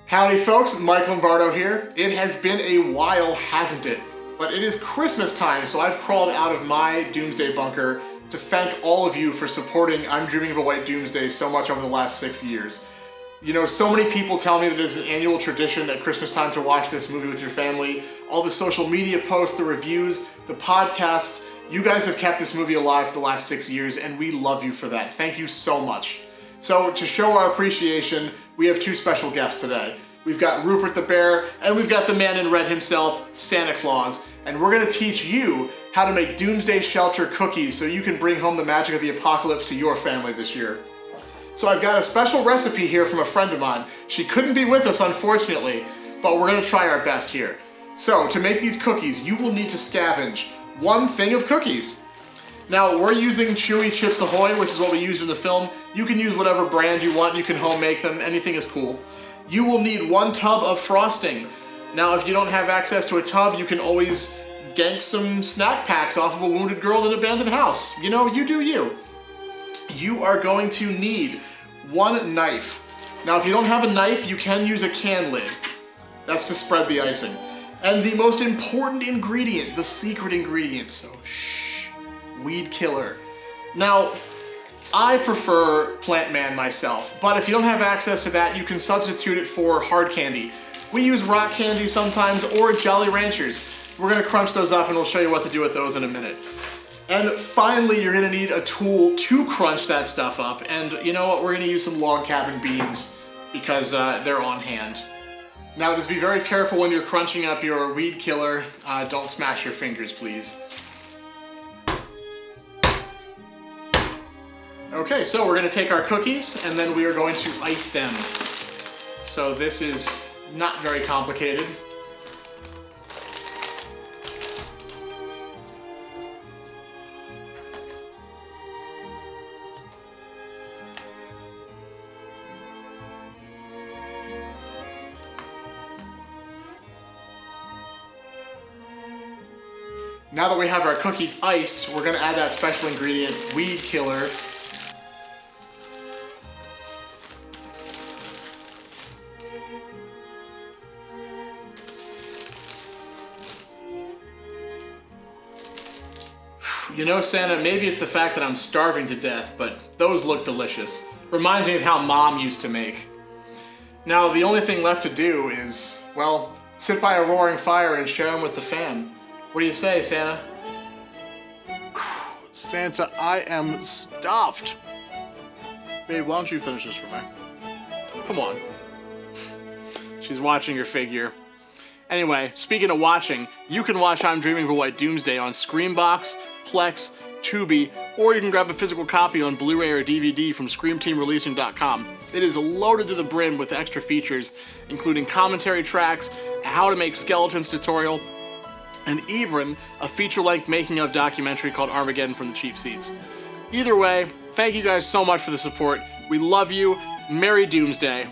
Howdy folks, Mike Lombardo here. It has been a while, hasn't it? But it is Christmas time, so I've crawled out of my Doomsday bunker to thank all of you for supporting I'm Dreaming of a White Doomsday so much over the last 6 years. You know, so many people tell me that it's an annual tradition at Christmas time to watch this movie with your family. All the social media posts, the reviews, the podcasts, you guys have kept this movie alive for the last 6 years, and we love you for that. Thank you so much. So to show our appreciation, we have two special guests today. We've got Rupert the Bear, and we've got the man in red himself, Santa Claus, and we're gonna teach you how to make Doomsday Shelter cookies so you can bring home the magic of the apocalypse to your family this year. So I've got a special recipe here from a friend of mine. She couldn't be with us, unfortunately, but we're gonna try our best here. So to make these cookies, you will need to scavenge 1 thing of cookies. Now, we're using Chewy Chips Ahoy, which is what we used in the film. You can use whatever brand you want, you can home make them, anything is cool. You will need 1 tub of frosting. Now, if you don't have access to a tub, you can always gank some snack packs off of a wounded girl in an abandoned house. You know, you do you. You are going to need 1 knife. Now, if you don't have a knife, you can use a can lid. That's to spread the icing. And the most important ingredient, the secret ingredient, so shh. Weed killer. Now, I prefer Plant Man myself, but if you don't have access to that, you can substitute it for hard candy. We use rock candy sometimes, or Jolly Ranchers. We're gonna crunch those up and we'll show you what to do with those in a minute. And finally, you're gonna need a tool to crunch that stuff up, and you know what, we're gonna use some log cabin beans because they're on hand. Now, just be very careful when you're crunching up your weed killer. Don't smash your fingers, please. Okay, so we're gonna take our cookies and then we are going to ice them. So this is not very complicated. Now that we have our cookies iced, we're gonna add that special ingredient, weed killer. You know, Santa, maybe it's the fact that I'm starving to death, but those look delicious. Reminds me of how Mom used to make. Now, the only thing left to do is, well, sit by a roaring fire and share them with the fam. What do you say, Santa? Santa, I am stuffed. Babe, why don't you finish this for me? Come on. She's watching your figure. Anyway, speaking of watching, you can watch I'm Dreaming of a White Doomsday on Screambox, Plex, Tubi, or you can grab a physical copy on Blu-ray or DVD from ScreamTeamReleasing.com. It is loaded to the brim with extra features, including commentary tracks, a how to make skeletons tutorial, and even a feature-length making-of documentary called Armageddon from the Cheap Seats. Either way, thank you guys so much for the support. We love you. Merry Doomsday.